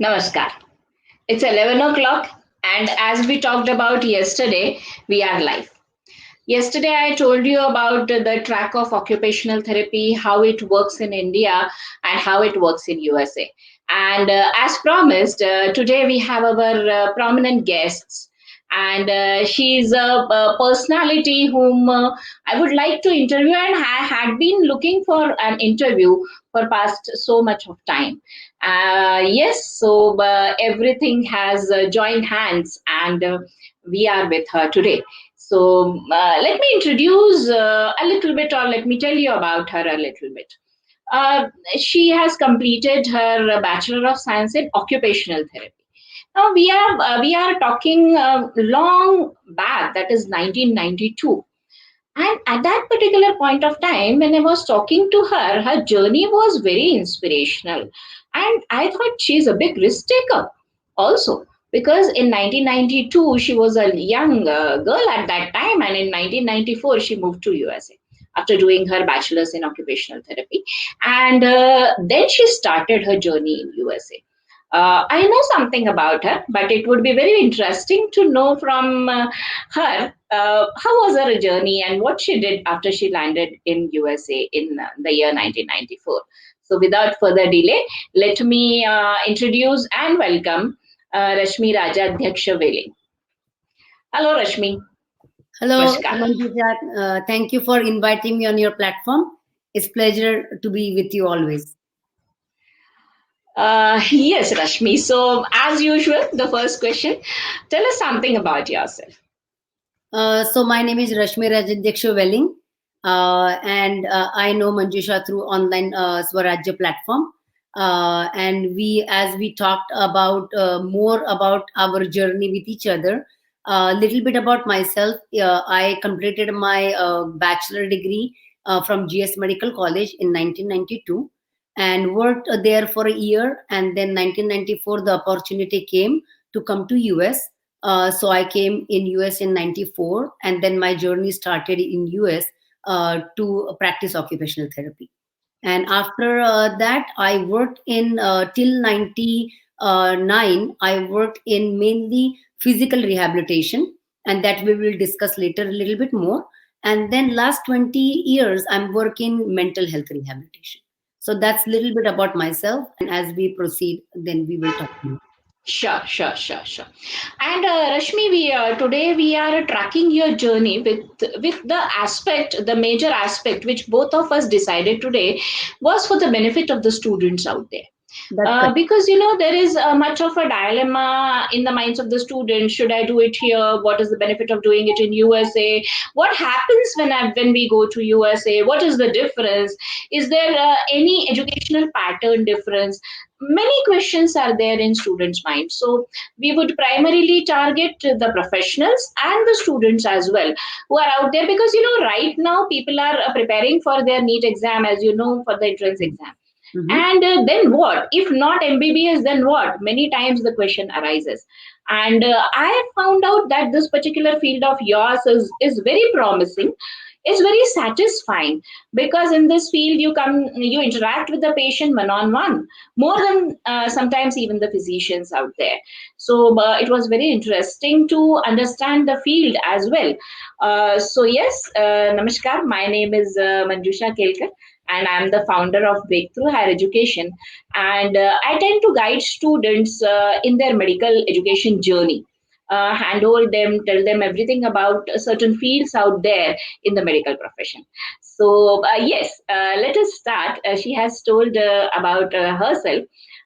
Namaskar. It's 11 o'clock, and as we talked about yesterday, we are live. Yesterday, I told you about the track of occupational therapy, how it works in India, and how it works in USA. And as promised, today we have our prominent guests. And she's a personality whom I would like to interview, and I had been looking for an interview for past so much of time. Yes, so everything has joined hands, and we are with her today. So let me introduce a little bit, or let me tell you about her a little bit. Uh, she has completed her Bachelor of Science in Occupational Therapy. Now we are talking long back, that is 1992. And at that particular point of time, when I was talking to her, her journey was very inspirational. And I thought she's a big risk taker also. Because in 1992, she was a young girl at that time. And in 1994, she moved to USA after doing her bachelor's in occupational therapy. And then she started her journey in USA. I know something about her, but it would be very interesting to know from her how was her journey and what she did after she landed in USA in the year 1994. So, without further delay, let me introduce and welcome Rashmi Rajadhyaksha Vele. Hello, Rashmi. Hello, Namaskar. Manjuja. Thank you for inviting me on your platform. It's pleasure to be with you always. Yes, Rashmi. So, as usual, the first question, tell us something about yourself. So my name is Rashmi Rajadhyaksha Welling, and I know Manjusha through online Swarajya platform. And as we talked about more about our journey with each other, a little bit about myself. I completed my bachelor degree from GS Medical College in 1992 and worked there for a year. And then 1994, the opportunity came to come to US. So I came in US in 94, and then my journey started in US to practice occupational therapy. And after that, I worked in till 99. I worked in mainly physical rehabilitation, and that we will discuss later a little bit more. And then last 20 years, I'm working mental health rehabilitation. So that's a little bit about myself. And as we proceed, then we will talk more. Sure. And Rashmi, we today we are tracking your journey with the major aspect which both of us decided today was for the benefit of the students out there. That's correct. Because there is much of a dilemma in the minds of the students. Should I do it here? What is the benefit of doing it in USA? What happens when we go to USA? What is the difference? Is there any educational pattern difference? Many questions are there in students' minds. So we would primarily target the professionals and the students as well who are out there, because right now people are preparing for their NEET exam, as you know, for the entrance exam. Mhm. And then what? If not MBBS, then what? Many times the question arises. And I have found out that this particular field of yours is very promising. It's very satisfying, because in this field you interact with the patient one on one more than sometimes even the physicians out there. So it was very interesting to understand the field as well. So yes, namaskar. My name is Manjusha Kelkar, and I'm the founder of Breakthrough Higher Education. And I tend to guide students in their medical education journey, handhold them, tell them everything about certain fields out there in the medical profession. So, yes, let us start. She has told about herself.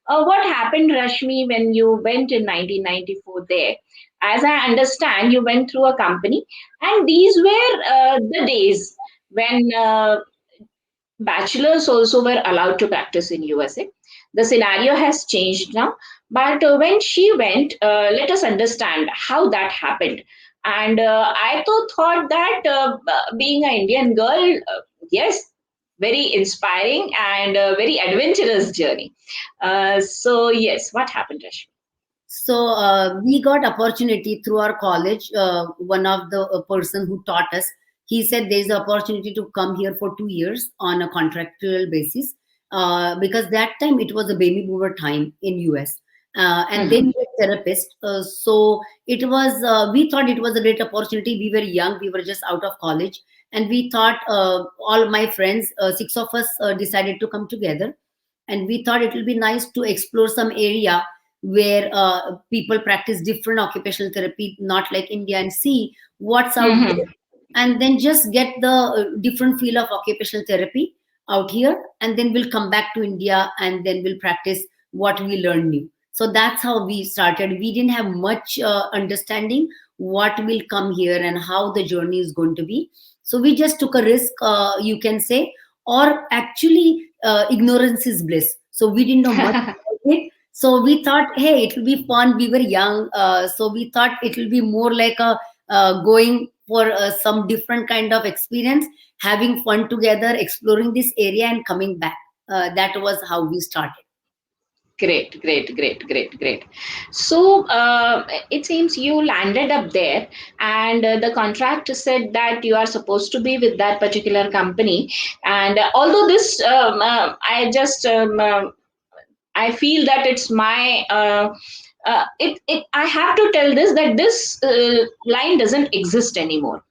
What happened, Rashmi, when you went in 1994 there? As I understand, you went through a company, and these were the days when bachelors also were allowed to practice in USA. The scenario has changed now, but when she went, let us understand how that happened. And I thought that being an Indian girl, yes, very inspiring and very adventurous journey. So yes, what happened, Rashmi? So we got opportunity through our college. One of the person who taught us, he said there is an opportunity to come here for 2 years on a contractual basis, because that time it was a baby boomer time in US. and then you're a therapist. So it was, we thought it was a great opportunity. We were young, we were just out of college, and we thought, all my friends, six of us, decided to come together, and we thought it will be nice to explore some area where people practice different occupational therapy, not like India, and see what's out there, and then just get the different field of occupational therapy out here, and then we'll come back to India, and then we'll practice what we learn new. So that's how we started. We didn't have much understanding what will come here and how the journey is going to be. So we just took a risk, you can say, or actually, ignorance is bliss. So we didn't know much about it. So we thought, hey, it will be fun. We were young, so we thought it will be more like a going for some different kind of experience, having fun together, exploring this area, and coming back. That was how we started. Great, great, great, great, great. So it seems you landed up there, and the contract said that you are supposed to be with that particular company. And although this, I feel that it's my. I have to tell this that this line doesn't exist anymore,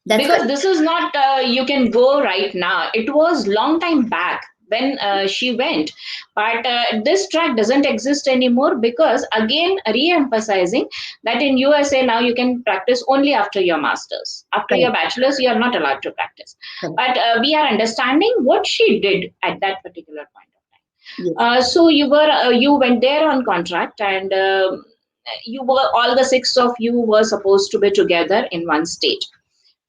That's because correct. this is not you can go right now. It was long time back when she went, but this track doesn't exist anymore, because again re-emphasizing that in USA now you can practice only after your masters. After your Correct. bachelor's you are not allowed to practice. Correct. But we are understanding what she did at that particular point of time. Yes. So you went there on contract, and you were, all the six of you were supposed to be together in one state.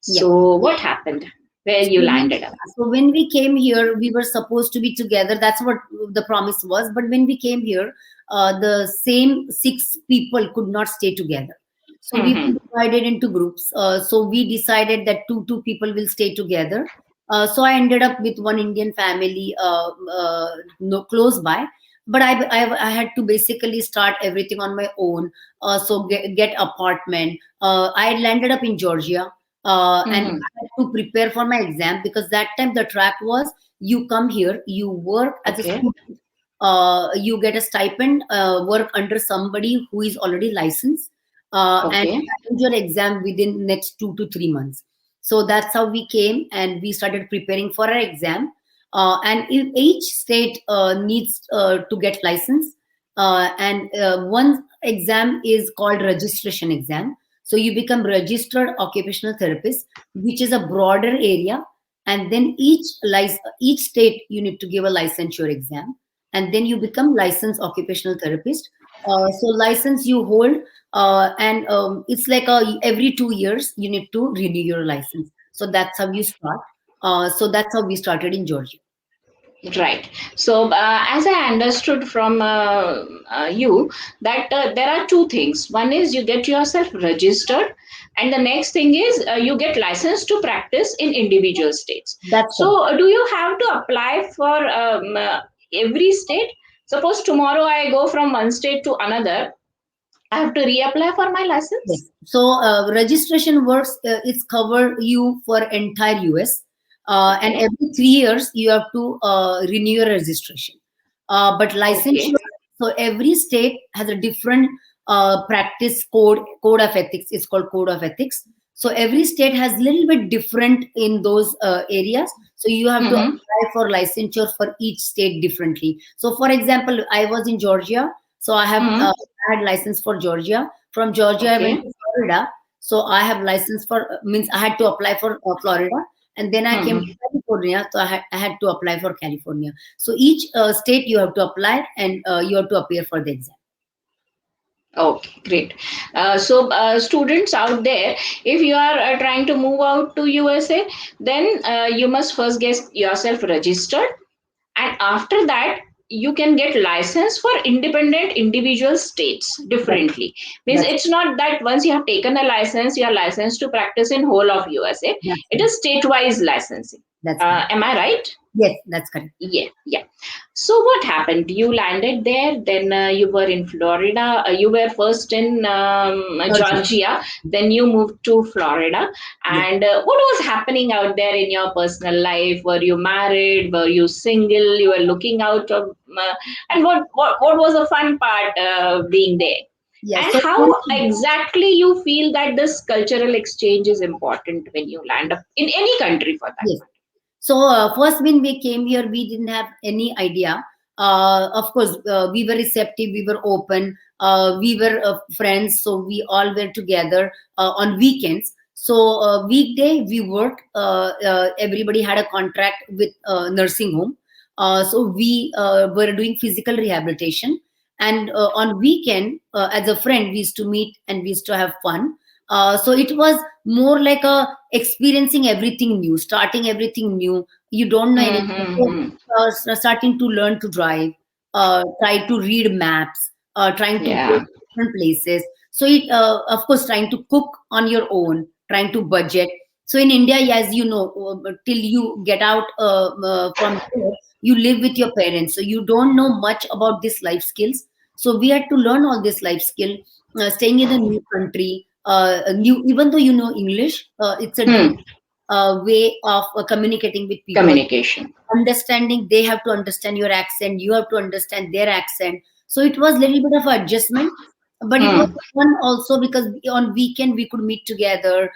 Yeah. So what happened? Where So you when, landed up? so when we came here, we were supposed to be together. That's what the promise was. But when we came here, the same six people could not stay together. So we Hmm. were divided into groups. So we decided that two people will stay together. So I ended up with one Indian family, no, close by. But I had to basically start everything on my own. So get apartment. I landed up in Georgia, and Hmm. I had to prepare for my exam, because that time the track was, you come here, you work as a Okay. student, you get a stipend, work under somebody who is already licensed, and Okay. challenge your exam within next 2 to 3 months. So that's how we came, and we started preparing for our exam. And each state needs to get license, and one exam is called registration exam. So you become registered occupational therapist, which is a broader area. And then each state you need to give a licensure exam, and then you become licensed occupational therapist. So license you hold, and it's like every 2 years you need to renew your license. So that's how you start. So that's how we started in Georgia. Right. So, as I understood from you, that there are two things. One is you get yourself registered, and the next thing is you get licensed to practice in individual states. That's correct. So, do you have to apply for every state? Suppose tomorrow I go from one state to another, I have to reapply for my Yes. license? So registration works. It's cover you for entire US, and Okay. every 3 years you have to renew your registration. But Okay. licensure. So every state has a different practice code of ethics. It's called code of ethics. So every state has a little bit different in those areas. So you have to Mm-hmm. apply for licensure for each state differently. So for example, I was in Georgia, so I have Mm-hmm. had license for Georgia. From Georgia, I went Okay. to Florida. So I have license for, means I had to apply for Florida. And then I came to Mm-hmm. California. So I had to apply for California. So each state you have to apply, and you have to appear for the exam. Okay, great. So, students out there, if you are trying to move out to USA, then you must first get yourself registered, and after that, you can get license for independent individual states That's, differently. Means that's, it's not that once you have taken a license, you are licensed to practice in whole of USA. that's It correct. is state-wise licensing. That's correct. Am I right? Yes, that's correct. Yeah, yeah. So what happened? You landed there, then you were in Florida. You were first in Georgia. Georgia, then you moved to Florida. Yes. And what was happening out there in your personal life? Were you married? Were you single? You were looking out of, and what was the fun part being there? Yes. And So how exactly you feel that this cultural exchange is important when you land up in any country for that yes. So first when we came here, we didn't have any idea. Of course, we were receptive, we were open, we were friends, so we all were together on weekends. So weekday we worked. Everybody had a contract with nursing home. So we were doing physical rehabilitation, and on weekend, as a friend, we used to meet and we used to have fun. So it was more like a experiencing everything new, starting everything new. You don't know anything. So, time? starting to learn to drive, try to read maps, trying to go Yeah. to different places. So it, of course, trying to cook on your own, trying to budget. So in India, as you know, till you get out from there, you live with your parents, so you don't know much about this life skills. So we had to learn all this life skill. Staying in a new country, new, even though you know English, it's a Hmm. different way of communicating with people, Communication. understanding. They have to understand your accent, you have to understand their accent. So it was a little bit of adjustment, but it was Hmm. fun also because on weekend we could meet together.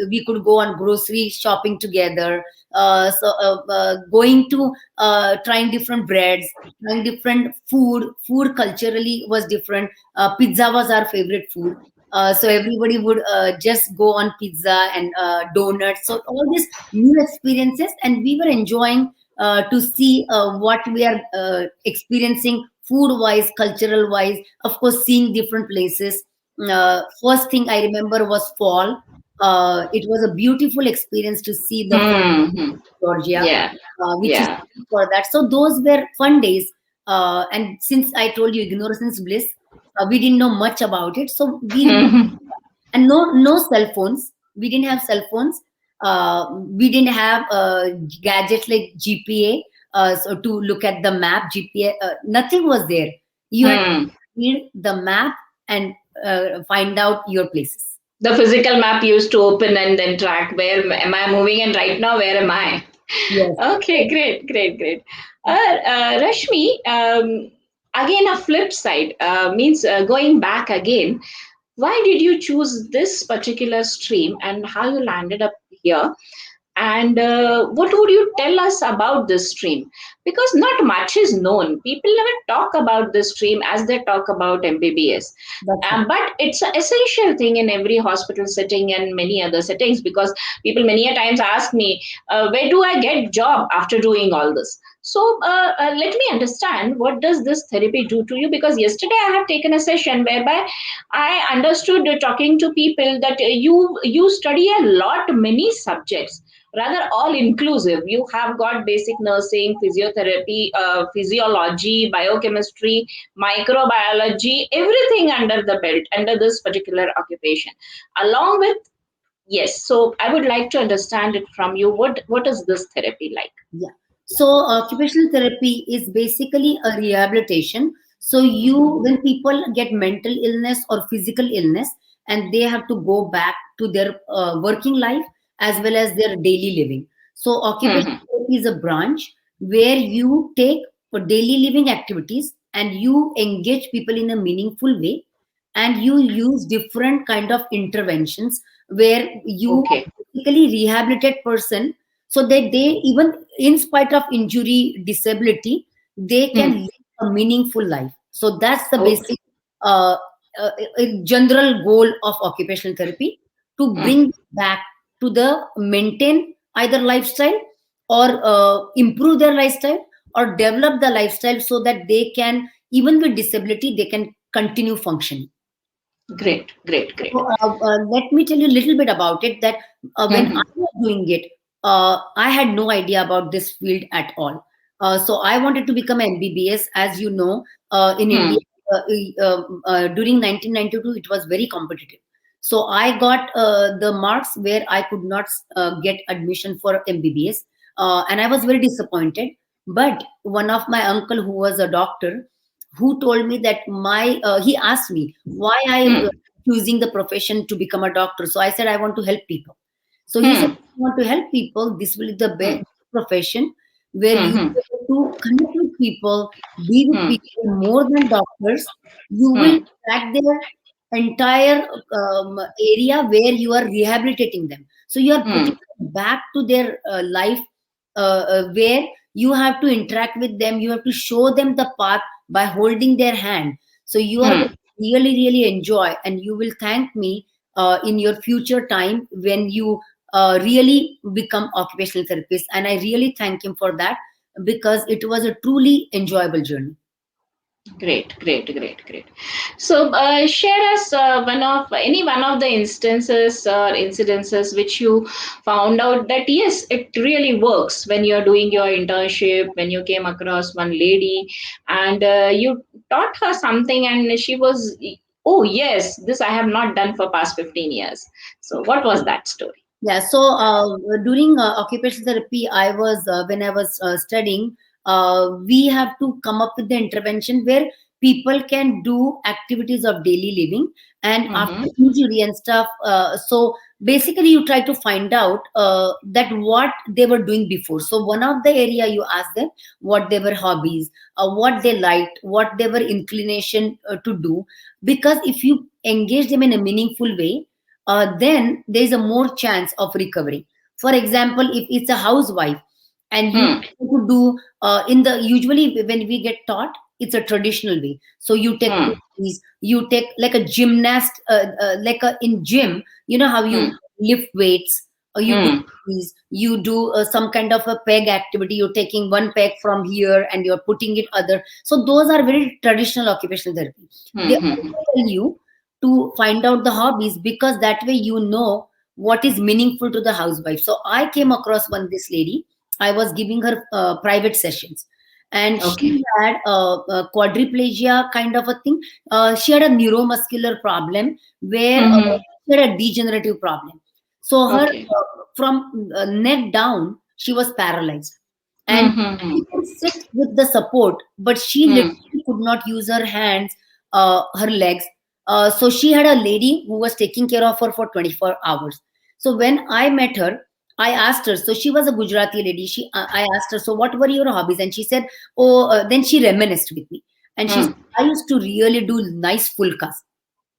We could go on grocery shopping together. Going to trying different breads, trying different food culturally was different. Pizza was our favorite food. So everybody would just go on pizza and donuts. So all these new experiences, and we were enjoying to see what we are experiencing food wise, cultural wise. Of course, seeing different places. First thing I remember was fall. It was a beautiful experience to see the fall Hmm. Hmm. in Georgia, Yeah. which is Yeah. for that. So those were fun days. And since I told you ignorance is bliss, we didn't know much about it. So we Hmm. and no cell phones. We didn't have cell phones. We didn't have gadgets like GPA, so to look at the map. GPA, nothing was there. You had to Hmm. read the map and find out your places. The physical map used to open and then track where am I moving, and right now where am I? Yes. Okay, great, great, great. Rashmi, again a flip side means going back again. Why did you choose this particular stream and how you landed up here? And what would you tell us about this stream? Because not much is known. People never talk about this stream as they talk about MBBS. That's right. But it's an essential thing in every hospital setting and many other settings, because people many a times ask me, where do I get job after doing all this? So let me understand, what does this therapy do to you? Because yesterday I have taken a session whereby I understood, talking to people, that you study a lot many subjects, rather all inclusive. You have got basic nursing, physiotherapy, physiology, biochemistry, microbiology, everything under the belt under this particular occupation, along with, yes. So I would like to understand it from you. What is this therapy like? Yeah. So occupational therapy is basically a rehabilitation. So when people get mental illness or physical illness, and they have to go back to their working life as well as their daily living. So occupational Hmm. therapy is a branch where you take for daily living activities and you engage people in a meaningful way, and you use different kind of interventions where you Okay. basically rehabilitate person so that they, even in spite of injury disability, they can Hmm. live a meaningful life. So that's the Okay. basic uh, general goal of occupational therapy, to Hmm. bring back to the maintain either lifestyle or improve their lifestyle or develop the lifestyle so that they can, even with disability, they can continue functioning. Great, great, great. So, let me tell you a little bit about it. That when I Hmm. was doing it, I had no idea about this field at all. So I wanted to become MBBS. As you know, in India, Hmm. during 1992, it was very competitive. So I got the marks where I could not get admission for MBBS. and I was very disappointed. But one of my uncle, who was a doctor, who told me that he asked me why I Hmm. choosing the profession to become a doctor. So I said I want to help people. So he said, Hmm. if you want to help people, this will be the Hmm. best profession where Hmm. you Hmm. will to connect with people, be with Hmm. people more than doctors. You will Hmm. track their entire area where you are rehabilitating them. So you are Hmm. putting them back to their life, where you have to interact with them. You have to show them the path by holding their hand. So you are going Hmm. to really, really enjoy, and you will thank me in your future time when you really become occupational therapist. And I really thank him for that, because it was a truly enjoyable journey. Great, great, great, great. So, share us one of the instances or incidences which you found out that yes, it really works when you're doing your internship. When you came across one lady and you taught her something, and she was, oh yes, this I have not done for past 15 years. So, what was that story? Yeah, so during occupational therapy, when I was studying, we have to come up with the intervention where people can do activities of daily living, and after Mm-hmm. injury and stuff. So basically, you try to find out that what they were doing before. So one of the area, you ask them what they were hobbies, what they liked, what they were inclination to do, because if you engage them in a meaningful way, then there is a more chance of recovery. For example, if it's a housewife and you Hmm. try to do in the usually when we get taught, it's a traditional way. So you take Hmm. Pilates, you take like a gymnast, like a in gym, you know how Hmm. you lift weights, or you do Hmm. these, you do some kind of a peg activity. You're taking one peg from here and you're putting it other. So those are very traditional occupational therapy. They Hmm. also Hmm. tell you to find out the hobbies, because that way you know what is meaningful to the housewife. So I came across one this lady. I was giving her private sessions, and Okay. she had a quadriplegia kind of a thing. She had a neuromuscular problem where Mm-hmm. she had a degenerative problem. So her Okay. from neck down, she was paralyzed, and she Mm-hmm. could sit with the support, but she Hmm. literally could not use her hands, her legs. So she had a lady who was taking care of her for 24 hours. So when I met her, I asked her. So she was a Gujarati lady. I asked her, so what were your hobbies? And she said, oh, then she reminisced with me, and she said, Hmm. I used to really do nice fulkas.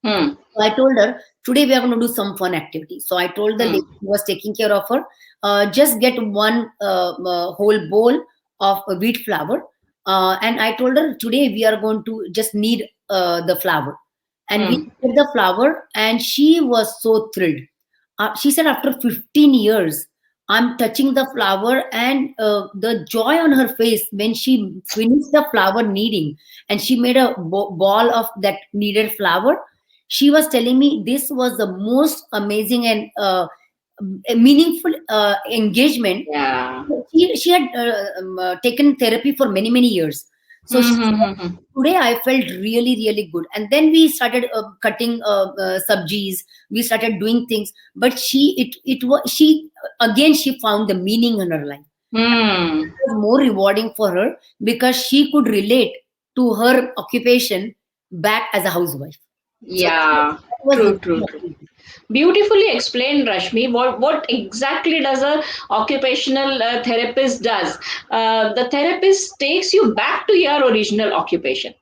Hmm. So I told her, today we are going to do some fun activity. So I told the Hmm. lady who was taking care of her, just get one whole bowl of wheat flour. And I told her, today we are going to just knead the flour. And we Hmm. did the flour, and she was so thrilled. She said, after 15 years, I'm touching the flour, and the joy on her face when she finished the flour kneading and she made a ball of that kneaded flour. She was telling me this was the most amazing and meaningful engagement. Yeah. She had taken therapy for many, many years. So she Hmm. Hmm. said, Hmm. Hmm. today I felt really, really good. And then we started cutting sabjis. We started doing things. But it was, again, she found the meaning in her life. Hmm. It was more rewarding for her because she could relate to her occupation back as a housewife. So Yeah. that was True. True. True. really. Beautifully explained, Rashmi. What exactly does a occupational therapist does? The therapist takes you back to your original occupation.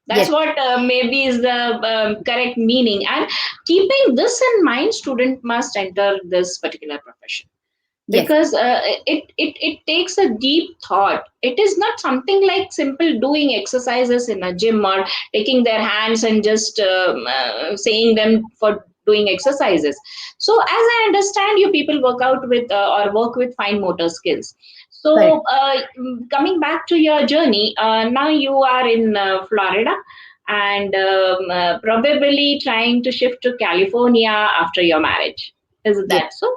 That's Yes, what maybe is the correct meaning. And keeping this in mind, student must enter this particular profession yes, because it takes a deep thought. It is not something like simple doing exercises in a gym or taking their hands and just saying them for doing exercises. So as I understand, you people work out with or work with fine motor skills. correct. So coming back to your journey, now you are in Florida and probably trying to shift to California after your marriage. Is Yes. that so?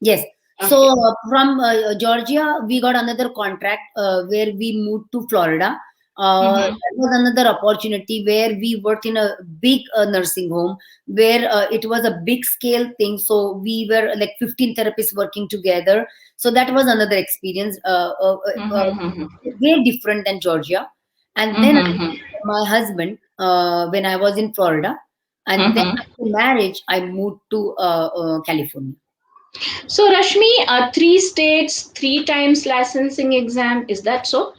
Yes. So Okay. from Georgia, we got another contract where we moved to Florida. Mm-hmm. That was another opportunity where we worked in a big nursing home where it was a big scale thing. So we were like 15 therapists working together. So that was another experience, Mm-hmm. very different than Georgia. And then Mm-hmm. my husband, when I was in Florida, and then Mm-hmm. after marriage, I moved to California. So, Rashmi, 3 states, 3 times licensing exam. Is that so?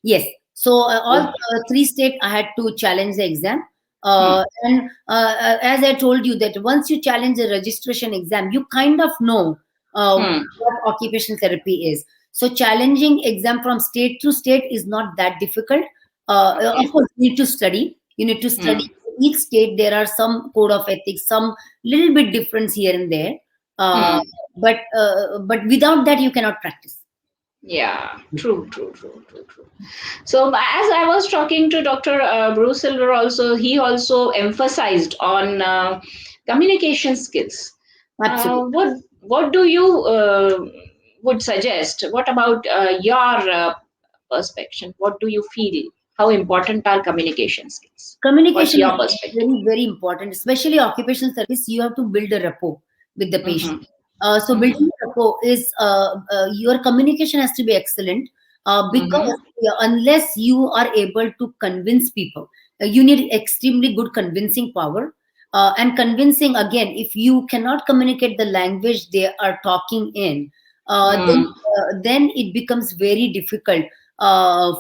Yes. So all Oh. 3 states I had to challenge the exam. Hmm. And as I told you that once you challenge the registration exam, you kind of know Hmm. what occupational therapy is. So challenging exam from state to state is not that difficult. Okay. Of course, you need to study. You need to Hmm. study each state. There are some code of ethics, some little bit difference here and there. Uh, Hmm. but without that, you cannot practice. Yeah, true, true, true, true, true. So, as I was talking to Dr. Bruce Silver, also he also emphasized on communication skills. Absolutely. What do you would suggest? What about your perspective? What do you feel? How important are communication skills? What's Communication is your perspective? very, very important, especially occupational therapist. You have to build a rapport with the patient. Mm-hmm. So Mm-hmm. building rapport is your communication has to be excellent, Mm-hmm. because unless you are able to convince people, you need extremely good convincing power. And convincing again, if you cannot communicate the language they are talking in, Mm. then it becomes very difficult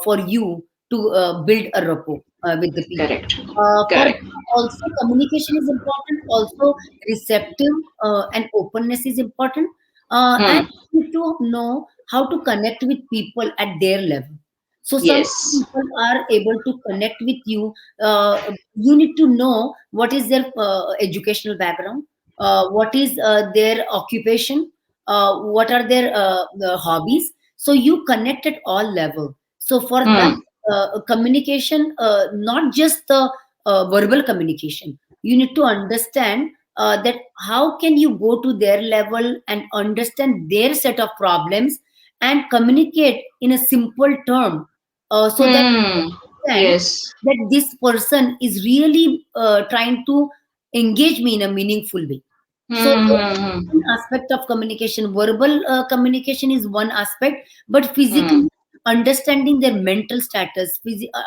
for you to build a rapport with the people. Correct. For Correct. also communication is important. Also receptive and openness is important, and Mm. you need to know how to connect with people at their level. So some Yes. people are able to connect with you. You need to know what is their educational background, what is their occupation, what are their the hobbies. So you connect at all level. So for that, Mm. communication, not just the verbal communication. You need to understand that how can you go to their level and understand their set of problems and communicate in a simple term, so that Hmm. you understand Yes. that this person is really trying to engage me in a meaningful way. So Hmm. one aspect of communication, verbal communication is one aspect, but Hmm. physically understanding their mental status,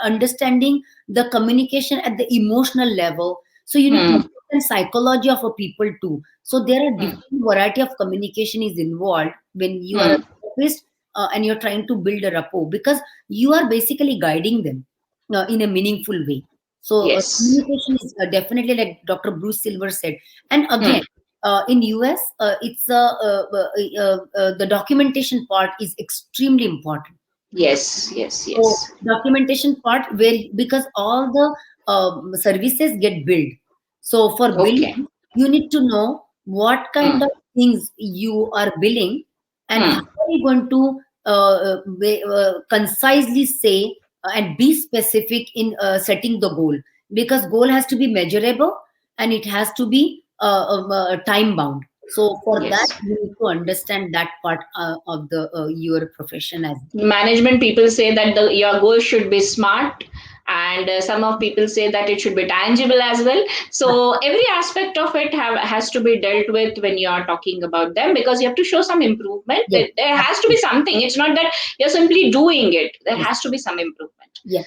understanding the communication at the emotional level. So you need to Hmm. understand psychology of a people too. So there are Hmm. different variety of communication is involved when you are a Hmm. therapist, and you're trying to build a rapport, because you are basically guiding them in a meaningful way. So Yes. communication is definitely, like Dr. Bruce Silver said. And Hmm. again, in US, it's the documentation part is extremely important. Yes. Yes. So Yes. documentation part, where because all the services get billed. So for Okay. billing, you need to know what Hmm. kind of things you are billing, and how Hmm. are you going to concisely say and be specific in setting the goal, because goal has to be measurable and it has to be time bound. So for that, Yes. you need to understand that part of the your profession as Management people say that your goal should be smart, and some of people say that it should be tangible as well. well. So every aspect of it has to be dealt with when you are talking about them, because you have to show some improvement. Yes, There has to be absolutely. something. It's not that you're simply doing it. There Yes, has to be some improvement, yes,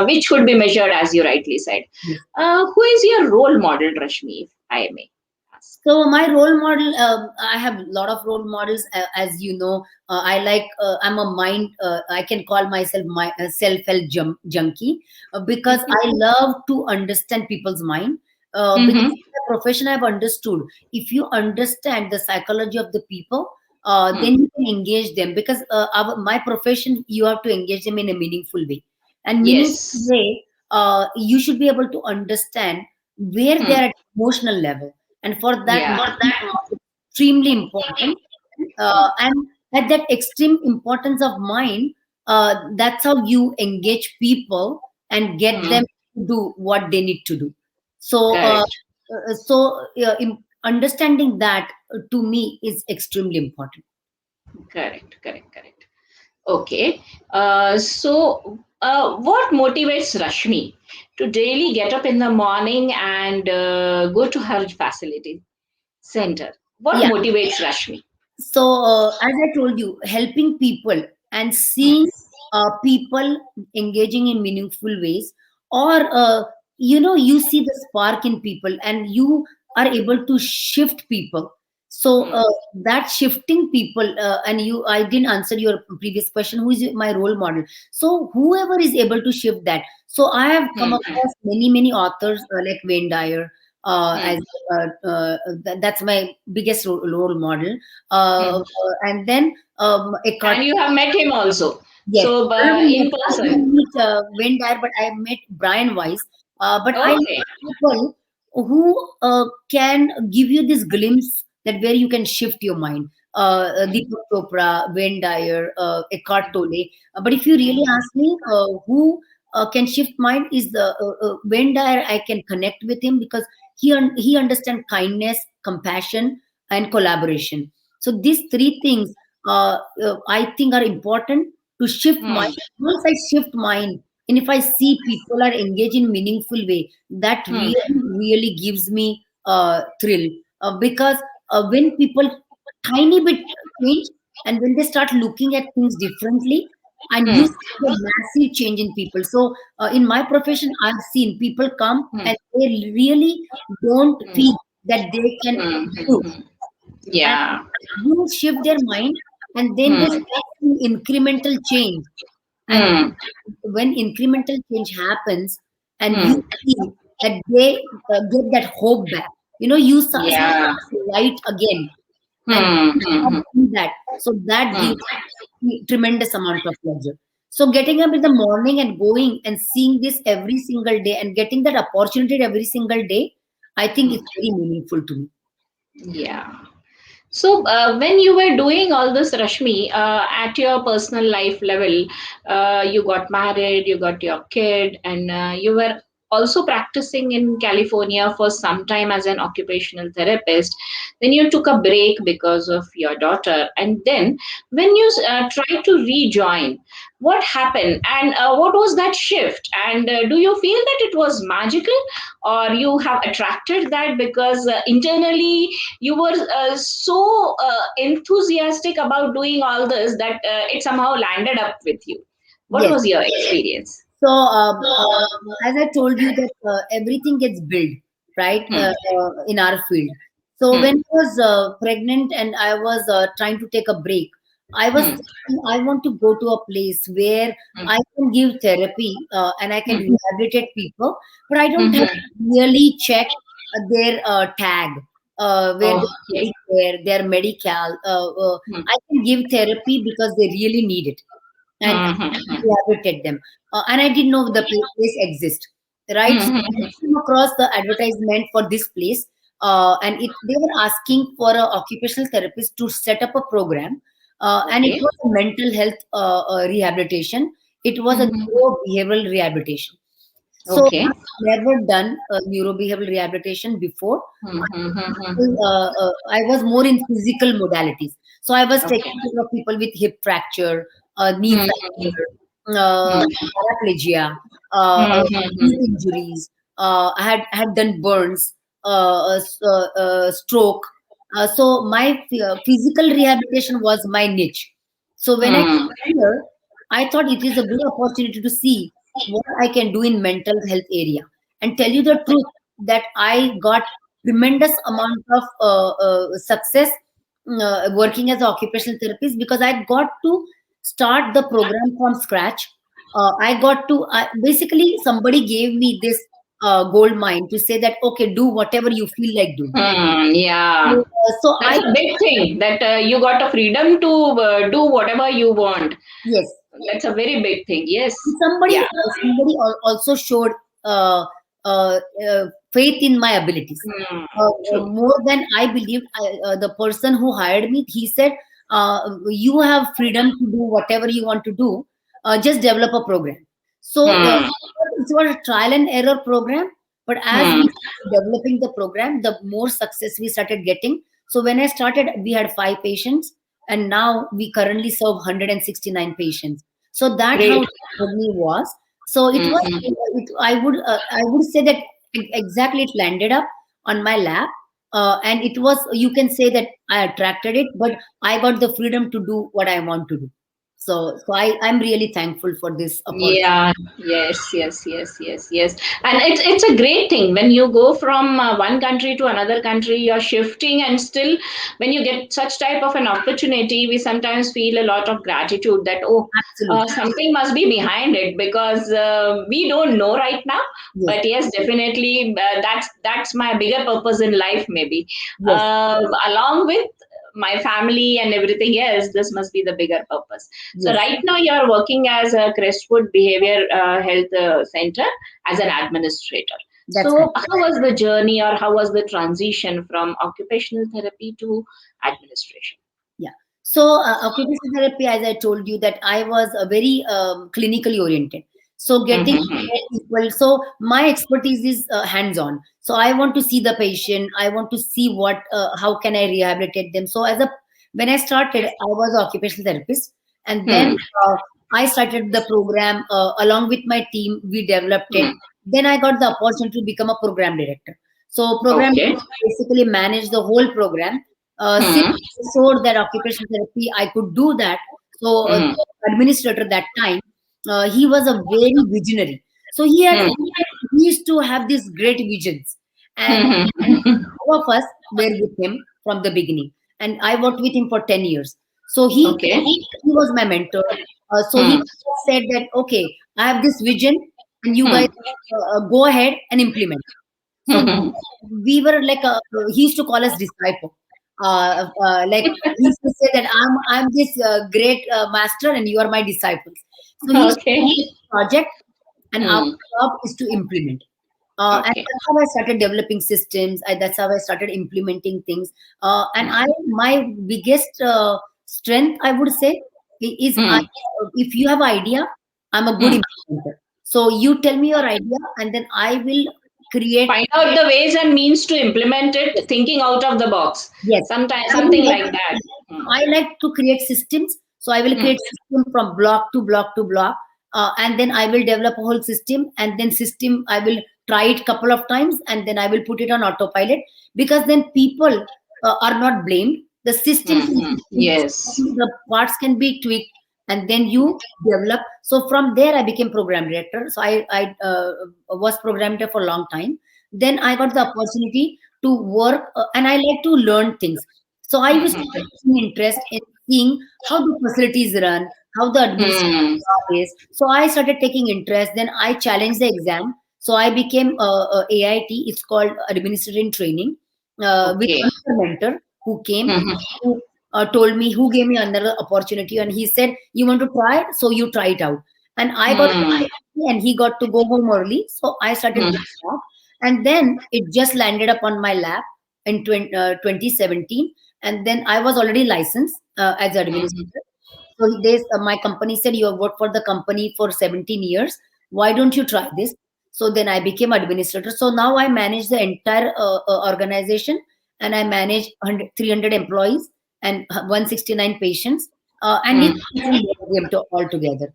which could be measured, as you rightly said. yes. Who is your role model, Rashmi, if I may ask? So my role model, I have a lot of role models. As you know, I like. I'm a mind. I can call myself my self-help junkie, because Okay. I love to understand people's mind. Because Mm-hmm. in my profession, I've understood, if you understand the psychology of the people, Hmm. then you can engage them. Because my profession, you have to engage them in a meaningful way, and meaningful Yes. way. You should be able to understand where they Hmm. are at emotional level, and for that Yeah. extremely important. And at that extreme importance of mind, that's how you engage people and get Hmm. them to do what they need to do. So Correct. understanding that, to me, is extremely important. Correct. Correct. Correct. Okay. So What motivates Rashmi to daily get up in the morning and go to her facility center? What Yeah. motivates Rashmi? So, as I told you, helping people and seeing people engaging in meaningful ways, or you see the spark in people and you are able to shift people. So, Hmm. that shifting people, and I didn't answer your previous question, who is my role model? So, whoever is able to shift that. So, I have come Hmm. across many authors like Wayne Dyer. Hmm. As That's my biggest role model, Hmm. and then Eckhart. And you have met him also. Yes, So, in I person. didn't meet Wayne Dyer, but I met Brian Weiss. But I Okay. like people who can give you this glimpse that where you can shift your mind. Deepak Chopra, Wayne Dyer, Eckhart Tolle. But if you really ask me, who can shift mind is the Wayne Dyer. I can connect with him because he understands kindness, compassion, and collaboration. So these three things I think are important to shift Hmm. mind. Once I shift mind, and if I see people are engaged in meaningful way, that Hmm. really gives me thrill. Because when people tiny bit change, and when they start looking at things differently, and you Hmm. see the massive change in people. So in my profession, I've seen people come Hmm. and they really don't Hmm. feel that they can Hmm. improve, Hmm. and Yeah. you shift their mind, and then they Hmm. start seeing incremental change. And Hmm. when incremental change happens, and you Hmm. see that they get that hope back, you start Yeah. light again, and Hmm. start Hmm. seeing that. So that Hmm. gives me tremendous amount of pleasure. So getting up in the morning and going and seeing this every single day and getting that opportunity every single day, I think Hmm. it's very meaningful to me. Yeah. So, when you were doing all this, Rashmi, at your personal life level, you got married, you got your kid, and you were also practicing in California for some time as an occupational therapist. Then you took a break because of your daughter, and then when you tried to rejoin, what happened, and what was that shift? And do you feel that it was magical, or you have attracted that because internally you were so enthusiastic about doing all this that it somehow landed up with you? What Yes. was your experience? So, as I told you that everything gets built, right, Hmm. in our field. So Hmm. when I was pregnant and I was trying to take a break, I was Hmm. thinking I want to go to a place where Hmm. I can give therapy and I can Hmm. rehabilitate people, but I don't Hmm. have Hmm. to really check their tag, where their Okay. Medicare, their medical. Hmm. I can give therapy because they really need it, and Hmm. Hmm. rehabilitate them. And I didn't know the place exists, right? So Hmm. I Hmm. came across the advertisement for this place, and they were asking for an occupational therapist to set up a program, and it Okay. was a mental health rehabilitation. It was a Hmm. neurobehavioral rehabilitation. So Okay. I've never done neurobehavioral rehabilitation before. Hmm. Hmm. Hmm. I was more in physical modalities. So I was Okay. taking care of people with hip fracture, knee Hmm. fracture, Hmm. paraplegia, Hmm. Hmm. knee Hmm. injuries. I had done burns, stroke. So my physical rehabilitation was my niche. So when I Hmm. came here, I thought it is a good opportunity to see what I can do in mental health area. And tell you the truth, that I got tremendous amount of success working as an occupational therapist, because I got to start the program from scratch. I got to basically somebody gave me this gold mine to say that okay, do whatever you feel like doing. Hmm. Yeah. So That's a big thing that you got a freedom to do whatever you want. yes, That's a very big thing. Yes. somebody Yeah. also showed uh, faith in my abilities. Hmm. True. More than I believed. The person who hired me, he said, "You have freedom to do whatever you want to do. Just develop a program." So Hmm. it was a trial and error program. But as we Hmm. started developing the program, the more success we started getting. So when I started, we had 5 patients, and now we currently serve 169 patients. So that how Great. the journey was. So it was. Mm-hmm. I would say that exactly it landed up on my lap, and it was. You can say that I attracted it, but I got the freedom to do what I want to do. So I'm really thankful for this opportunity. Yeah, yes. And it's a great thing when you go from one country to another country, you're shifting, and still when you get such type of an opportunity, we sometimes feel a lot of gratitude that Absolutely. something must be behind it because we don't know right now. Yes. But yes, definitely that's my bigger purpose in life, maybe. Yes. Along with my family and everything else, this must be the bigger purpose. So Yes. right now you are working as a Crestwood Behavior Health Center as an administrator. That's So correct. how was the journey or how was the transition from occupational therapy to administration? Yeah. So occupational therapy, as I told you, that I was a very clinically oriented. So getting Mm-hmm. people. So my expertise is hands-on. So I want to see the patient. I want to see how can I rehabilitate them. So when I started, I was an occupational therapist, and then Hmm. I started the program along with my team. We developed it. Hmm. Then I got the opportunity to become a program director. So program Okay. director basically manage the whole program. Since Hmm. I saw that occupational therapy, I could do that. So Hmm. the administrator that time, he was a very visionary. So Hmm. he used to have these great visions, and Hmm. Hmm. all of us were with him from the beginning. And I worked with him for 10 years. So Okay. he was my mentor. So Hmm. he said that okay, I have this vision, and you guys Hmm. go ahead and implement. So Hmm. we were like he used to call us disciple. Like he used to say that I'm this great master and you are my disciples. So he used to Okay. give us a project and our Hmm. job is to implement. And Okay. that's how I started developing systems. That's how I started implementing things. And Hmm. my biggest strength, I would say, is Hmm. if you have idea, I'm a good Hmm. implementer. So you tell me your idea, and then I will create. Find out the ways and means to implement it, thinking out of the box. Yes. Sometimes I will something like like that. Hmm. I like to create systems. So I will Hmm. create system from block to block to block, and then I will develop a whole system. And then system I will try it couple of times, and then I will put it on autopilot because then people are not blamed. The system, Hmm. Hmm. Yes. the parts can be tweaked, and then you develop. So from there, I became program director. So I was program director for a long time. Then I got the opportunity to work, and I like to learn things. So I Hmm. was Hmm. taking interest in seeing how the facilities run, how the administration Hmm. is. So I started taking interest. Then I challenged the exam. So I became AIT. It's called Administrative Training, with Okay. another mentor who came, Hmm. who told me, who gave me another opportunity, and he said, "You want to try, so you try it out." And I got, Hmm. and he got to go home early, so I started Hmm. going back. And then it just landed up on my lap in 2017, and then I was already licensed as Hmm. administrator. So my company said, "You have worked for the company for 17 years. Why don't you try this?" So then I became administrator. So now I manage the entire organization, and I manage 300 employees and 169 patients. And Hmm. it's a game to all together,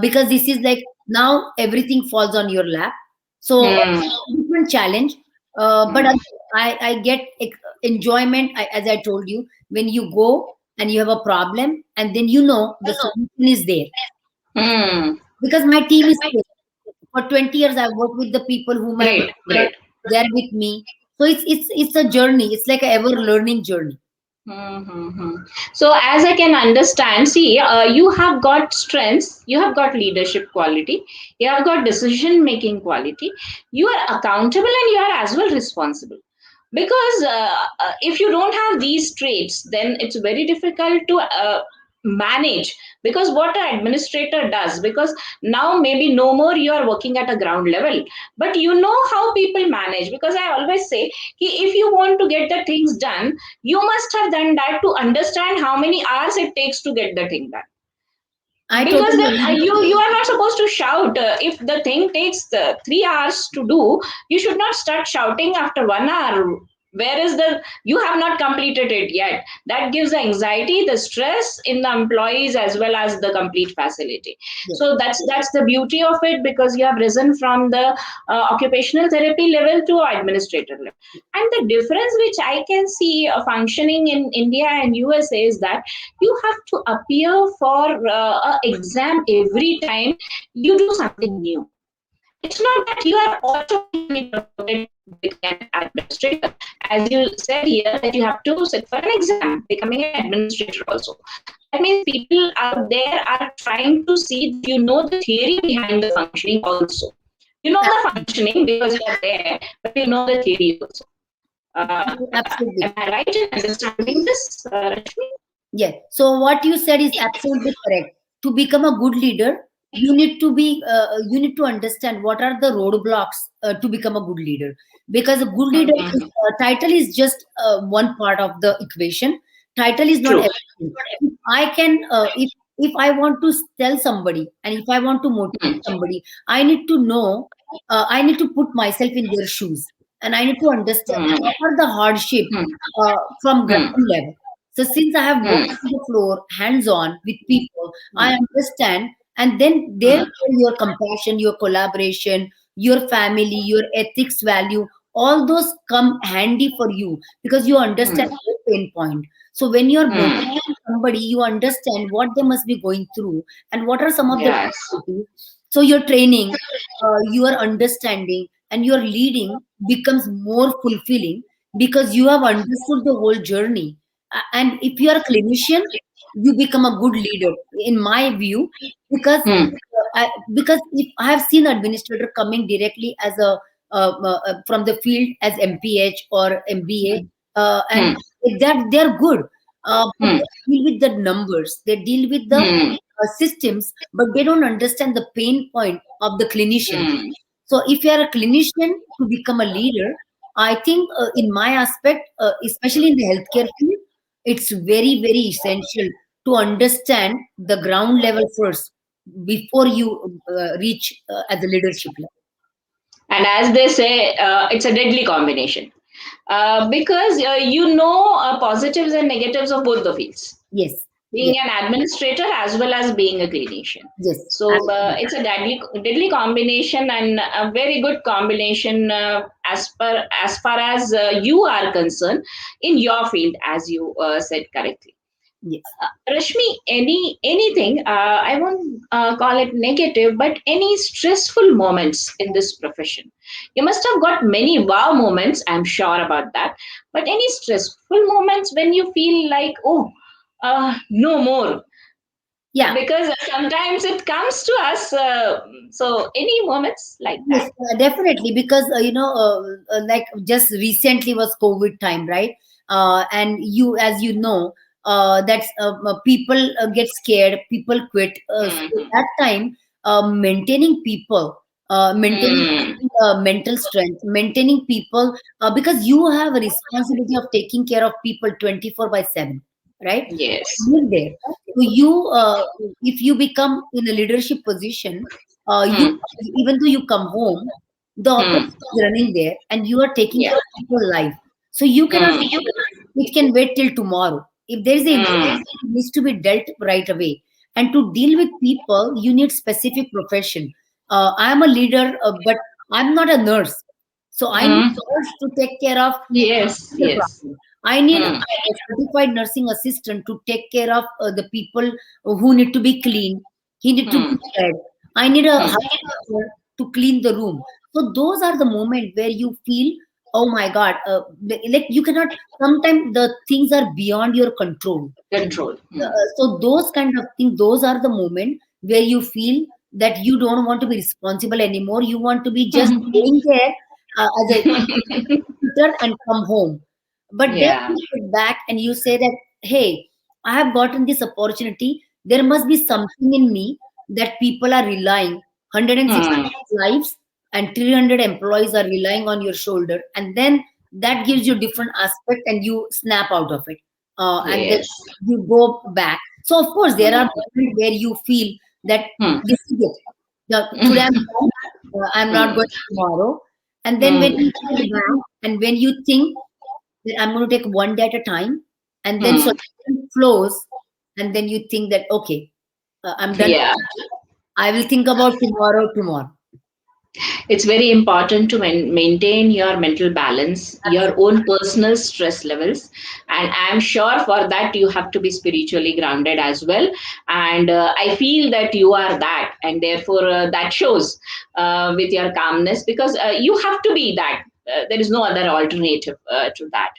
because this is like now everything falls on your lap. So Hmm. different challenge, but Hmm. I get enjoyment. As I told you, when you go and you have a problem, and then you know the solution is there, Hmm. because my team is there. For 20 years I've worked with the people whom I Great. have, Great. they're with me. So it's a journey. It's like a ever learning journey. Mm-hmm. So, as I can understand, see, you have got strengths, you have got leadership quality, you have got decision making quality, you are accountable, and you are as well responsible. Because if you don't have these traits, then it's very difficult to manage. Because what an administrator does, because now maybe no more you are working at a ground level, but you know how people manage. Because I always say, if you want to get the things done, you must have done that to understand how many hours it takes to get the thing done. I Because totally then agree. you are not supposed to shout. If the thing takes 3 hours to do, you should not start shouting after 1 hour. where is the, you have not completed it yet. That gives the anxiety, the stress in the employees as well as the complete facility. Yes. So that's the beauty of it, because you have risen from the occupational therapy level to administrator level. And the difference which I can see functioning in India and USA is that you have to appear for a exam every time you do something new. It's not that you are automatically promoted to become an administrator. As you said here, that you have to sit for an exam, becoming an administrator also. That means people out there are trying to see that you know the theory behind the functioning also. You know the functioning because you are there, but you know the theory also. Absolutely. Am I right in understanding this, Rashmi? Yes. So what you said is absolutely correct. To become a good leader, you need to understand what are the roadblocks to become a good leader. Because a good leader is, title is just one part of the equation. Title is not True. everything. If I can, if I want to tell somebody and if I want to Hmm. motivate somebody, I need to know. I need to put myself in their shoes, and I need to understand Hmm. what are the hardship Hmm. from Hmm. ground level. So since I have worked Hmm. on the floor, hands-on with people, I Hmm. understand. And then Hmm. therefore your compassion, your collaboration, your family, your ethics value, all those come handy for you because you understand Hmm. their pain point. So when you're Hmm. motivating somebody, you understand what they must be going through and what are some of the Yes. difficulties. So your training, your understanding, and your leading becomes more fulfilling because you have understood the whole journey. And if you are a clinician, you become a good leader, in my view, because Hmm. because if I have seen administrator coming directly as a from the field as MPH or MBA, and Hmm. that they're good, but Hmm. they deal with the numbers, they deal with the Hmm. systems, but they don't understand the pain point of the clinician. Hmm. So if you are a clinician to become a leader, I think in my aspect, especially in the healthcare field, it's very, very essential to understand the ground level first before you reach at the leadership level. And as they say, it's a deadly combination, because you know positives and negatives of both the fields, Yes, being yes, an administrator as well as being a clinician. yes, So absolutely. it's a deadly combination, and a very good combination, as far as you are concerned in your field, as you said correctly. Yes. Rashmi, anything, I won't call it negative, but any stressful moments in this profession? You must have got many wow moments, I'm sure about that. But any stressful moments when you feel like, oh, no more? Yeah. Because sometimes it comes to us. So any moments like Yes, that? definitely. Because like just recently was COVID time, right? And you, as you know, that people get scared, people quit. So Hmm. that time, maintaining people, maintaining Hmm. mental strength, maintaining people, because you have a responsibility of taking care of people 24/7, right? Yes. You're there. So you, if you become in a leadership position, you, Hmm. even though you come home, the Hmm. operation is running there, and you are taking Yeah. care of your life. So you cannot. Hmm. It can wait till tomorrow. If there is an Hmm. incident, it needs to be dealt right away. And to deal with people, you need specific profession. I am a leader, but I'm not a nurse. So I need Hmm. a nurse to take care of Yes. the Yes. problem. I need Hmm. a certified nursing assistant to take care of the people who need to be clean. He need to Hmm. be fed. I need a Hmm. housekeeper to clean the room. So those are the moment where you feel, oh my God, like you cannot. Sometimes the things are beyond your control. Control. Hmm. So those kind of things, those are the moment where you feel that you don't want to be responsible anymore. You want to be just staying there as a tutor and come home. But then Yeah. you sit back and you say that, hey, I have gotten this opportunity. There must be something in me that people are relying. 160 Hmm. lives and 300 employees are relying on your shoulder. And then that gives you different aspect and you snap out of it. And then Yes. you go back. So, of course, there are Hmm. moments where you feel that Hmm. this is it. Today I'm done. I'm not Hmm. going tomorrow. And then when Hmm. you sit back and when you think, that I'm going to take one day at a time, and then Hmm. solution flows, and then you think that okay, I'm done. Yeah. I will think about tomorrow. It's very important to maintain your mental balance, your own personal stress levels, and I'm sure for that you have to be spiritually grounded as well. And I feel that you are that, and therefore that shows with your calmness, because you have to be that. There is no other alternative to that.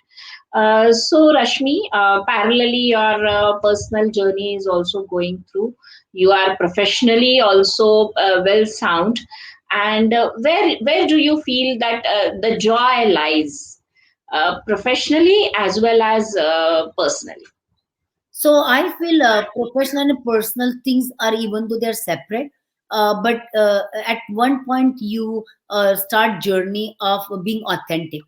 So, Rashmi, parallelly, your personal journey is also going through. You are professionally also well sound, and where do you feel that the joy lies, professionally as well as personally? So I feel professional and personal things are, even though they're separate, but at one point you start journey of being authentic.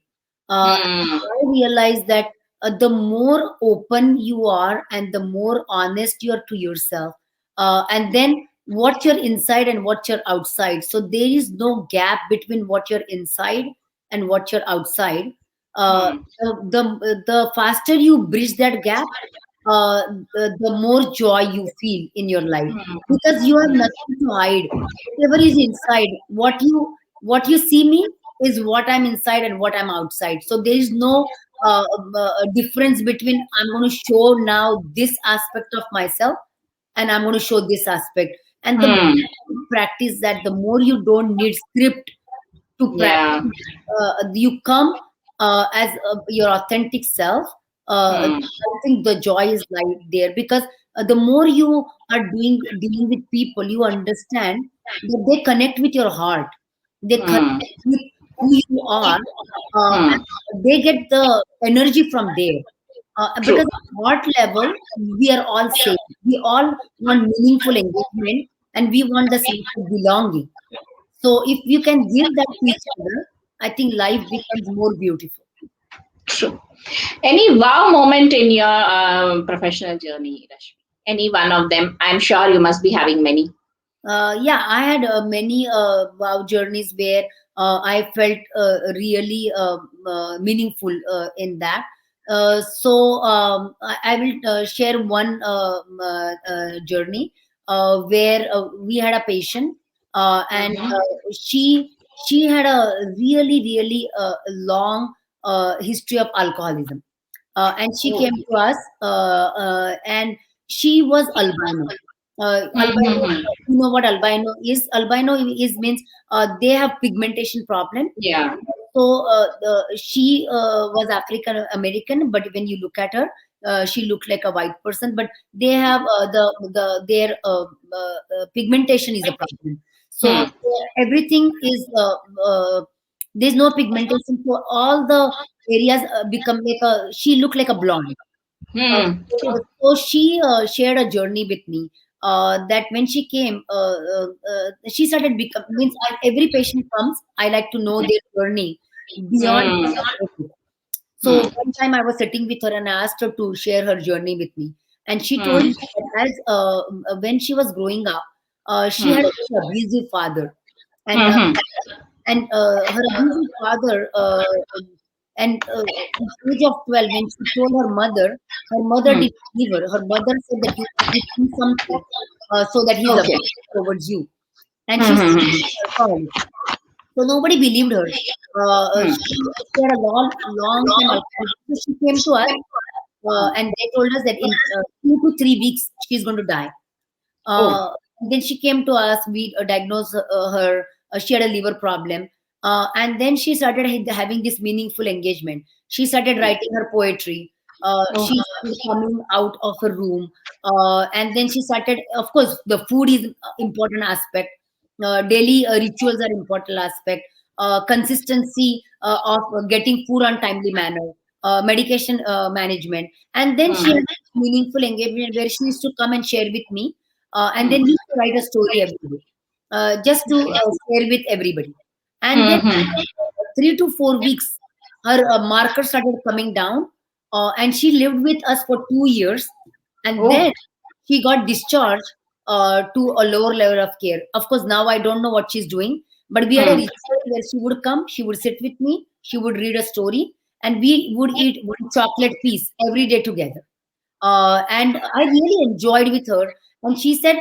Hmm. I realize that the more open you are and the more honest you are to yourself, and then what you're inside and what you're outside. So there is no gap between what you're inside and what you're outside. Uh, Hmm. the faster you bridge that gap, the more joy you feel in your life, Hmm. because you have nothing to hide. Whatever is inside, what you see me is what I'm inside and what I'm outside. So there is no difference between I'm going to show now this aspect of myself and I'm going to show this aspect. And the more Hmm. you practice that, the more you don't need script to Yeah. practice. You come as your authentic self. Hmm. I think the joy is right there, because the more you are dealing with people, you understand that they connect with your heart. They connect Hmm. with who you are, Hmm. and they get the energy from there. True. Because at heart level, we are all same. We all want meaningful engagement, and we want the sense of belonging. So if you can give that to each other, I think life becomes more beautiful. True. Any wow moment in your professional journey, Rashmi? Any one of them? I'm sure you must be having many. Yeah, I had many wow journeys where I felt really meaningful in that. I will share one journey where we had a patient, and Mhm. she had a really long history of alcoholism, and she Oh. came to us, and she was albino. Albino, Mm-hmm. you know what albino is? Albino is means they have pigmentation problem. Yeah. So she was African American, but when you look at her, she looked like a white person. But they have their pigmentation is a problem. So Hmm. everything is there's no pigmentation. So all the areas become like a. She looked like a blonde. Uh, Hmm. True. so she shared a journey with me. That when she came, she started become means every patient comes. I like to know their journey beyond. Hmm. So Hmm. one time I was sitting with her and I asked her to share her journey with me, and she told Hmm. me that as when she was growing up, she Hmm. had a very abusive father, and Hmm. her abusive father, and at the age of 12, when she told her mother Hmm. didn't believe her. Her mother said that you have to do something so that he's Okay. affected towards you. And she Hmm. said, Hmm. alcohol. So nobody believed her. Hmm. She had a long time alcoholism. So she came to us, and they told us that in 2 to 3 weeks she's going to die. Oh. Uh, then she came to us. We diagnosed her. She had a liver problem, and then she started having this meaningful engagement. She started writing her poetry. Oh. She started coming out of her room, and then she started. Of course, the food is important aspect. Daily rituals are important aspect. Consistency of getting food on timely manner. Medication management, and then she Hmm. had meaningful engagement where she used to come and share with me, and Hmm. then used to write a story every day, just to share with everybody. And then Hmm. Hmm. 3 to 4 weeks, her markers started coming down, and she lived with us for 2 years, and Oh. then she got discharged to a lower level of care. Of course, now I don't know what she's doing, but we had a Hmm. ritual where she would come, she would sit with me, she would read a story, and we would eat one chocolate piece every day together. And I really enjoyed with her. And she said,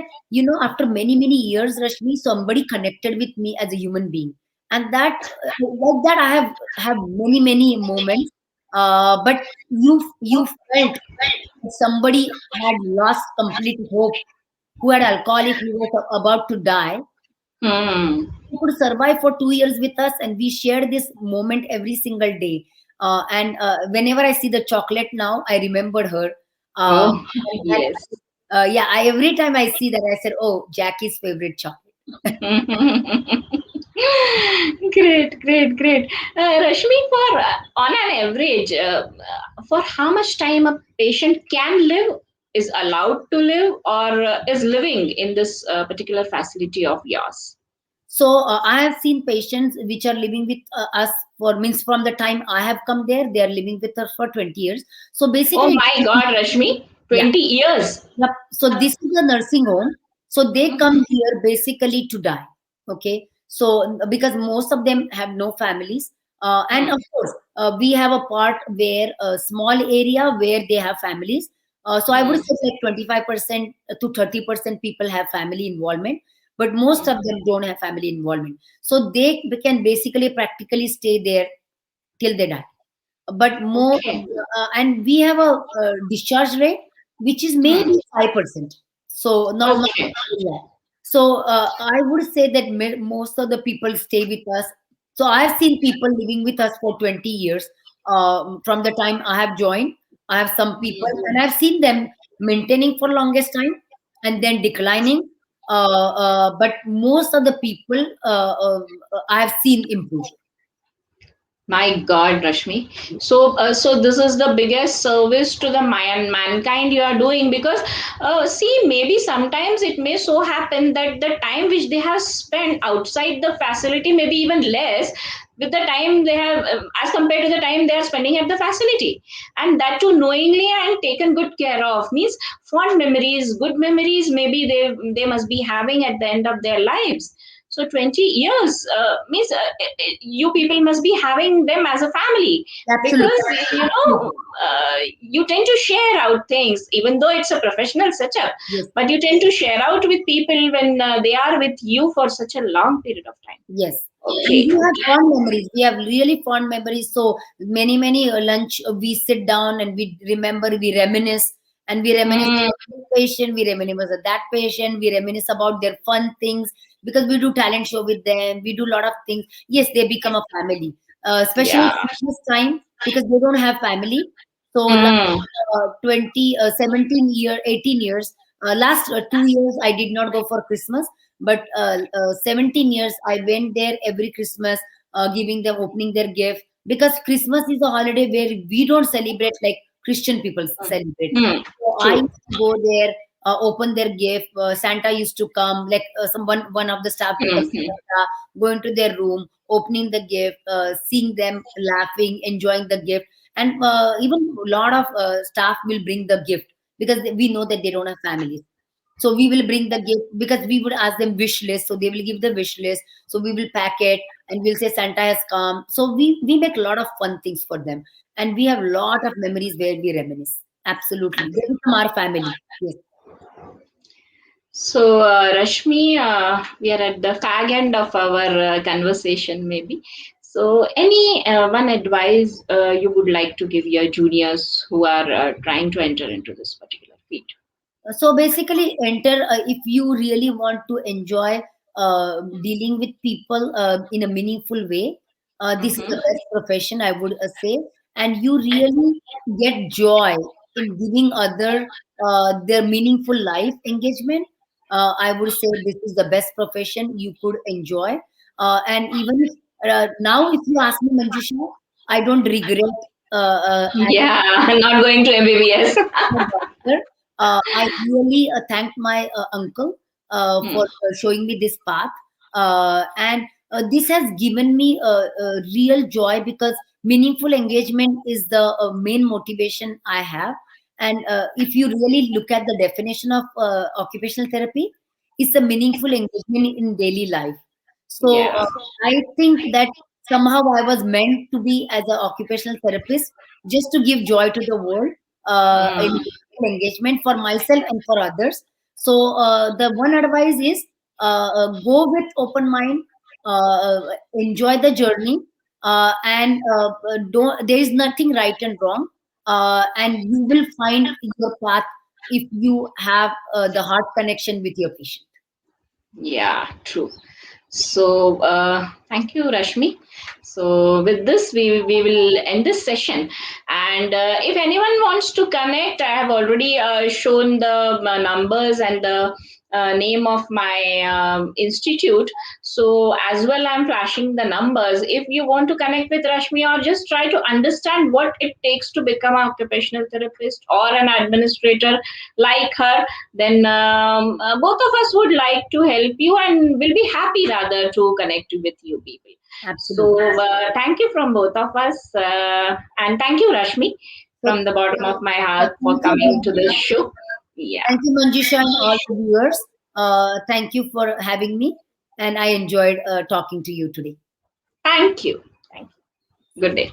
after many, many years, Rashmi, somebody connected with me as a human being. And that, like that, I have many, many moments. But you felt somebody had lost complete hope, who had alcoholic, who was about to die. Hmm. He could survive for 2 years with us, and we shared this moment every single day. And whenever I see the chocolate now, I remembered her. Oh, And yes. yeah, every time I see that, I said, "Oh, Jackie's favorite chocolate." Great, great, great. Rashmi, for on an average, for how much time a patient can live, is allowed to live, or is living in this particular facility of yours? So I have seen patients which are living with us for means from the time I have come there, they are living with us for 20 years. So Oh basically, my God, Rashmi, yeah. 20 years. Yep. So this is a nursing home. So they come Mhm. here basically to die. Okay. So because most of them have no families, and Hmm. of course we have a part where a small area where they have families. So I would Hmm. say like 25% to 30% people have family involvement, but most of them don't have family involvement. So they can basically practically stay there till they die. But more, Okay. and we have a discharge rate which is Hmm. maybe 5%. So not Okay. yeah. So I would say that most of the people stay with us. So I've seen people living with us for 20 years. From the time I have joined, I have some people, and I've seen them maintaining for longest time and then declining. But most of the people I have seen improve. My God, Rashmi. So this is the biggest service to the mankind you are doing, because see, maybe sometimes it may so happen that the time which they have spent outside the facility may be even less with the time they have, as compared to the time they are spending at the facility, and that too knowingly and taken good care of, means fond memories, good memories. Maybe they must be having at the end of their lives. So 20 years means you people must be having them as a family, Absolutely. because you tend to share out things, even though it's a professional setup, Yes. but you tend to share out with people when they are with you for such a long period of time. Yes. And Okay. we have fond memories. We have really fond memories. So many, many lunch, we sit down and we remember, we reminisce, and we reminisce Mm, about this patient, we reminisce about that patient, we reminisce about their fun things because we do talent show with them, we do a lot of things. Yes, they become a family, especially yeah. Christmas time because they don't have family. So last Mm, 17 year, 18 years, last 2 years, I did not go for Christmas, but 17 years I went there every Christmas, giving them, opening their gift, because Christmas is a holiday where we don't celebrate like Christian people celebrate. mm, So I true. used to go there, open their gift. Santa used to come, like one of the staff Mm, becomes Santa, go into their room, opening the gift, seeing them laughing, enjoying the gift, and even a lot of staff will bring the gift because we know that they don't have families. So we will bring the gift because we would ask them wish list. So they will give the wish list. So we will pack it and we'll say Santa has come. So we make a lot of fun things for them. And we have a lot of memories where we reminisce. Absolutely. They become our family. Yes. So, Rashmi, we are at the fag end of our conversation, maybe. So, any one advice you would like to give your juniors who are trying to enter into this particular field? So basically, enter if you really want to enjoy dealing with people in a meaningful way. This is the Mm-hmm. best profession, I would say, and you really get joy in giving other their meaningful life engagement. I would say this is the best profession you could enjoy. And even if now, if you ask me, Manjusha, I don't regret Yeah, not going to MBBS. my doctor. I really thank my uncle Hmm. for showing me this path. And this has given me a real joy because meaningful engagement is the main motivation I have. And if you really look at the definition of occupational therapy, it's a meaningful engagement in daily life. So Yeah. I think that somehow I was meant to be as an occupational therapist, just to give joy to the world, in Mm. engagement for myself and for others. So the one advice is, go with open mind, enjoy the journey, and don't. There is nothing right and wrong, and you will find your path if you have the heart connection with your patient. Yeah, true. So, thank you, Rashmi. So, with this, we will end this session. And if anyone wants to connect, I have already shown the numbers and the name of my institute. So, as well, I'm flashing the numbers. If you want to connect with Rashmi or just try to understand what it takes to become an occupational therapist or an administrator like her, then both of us would like to help you and will be happy rather to connect with you people. So Absolutely. thank you from both of us, and thank you, Rashmi, So from the bottom of my heart for thank you, coming to this Manjusha. show. Yeah, Thank you, Manjusha, and all the viewers. Thank you for having me, and I enjoyed talking to you today. thank you. Thank you. Good day.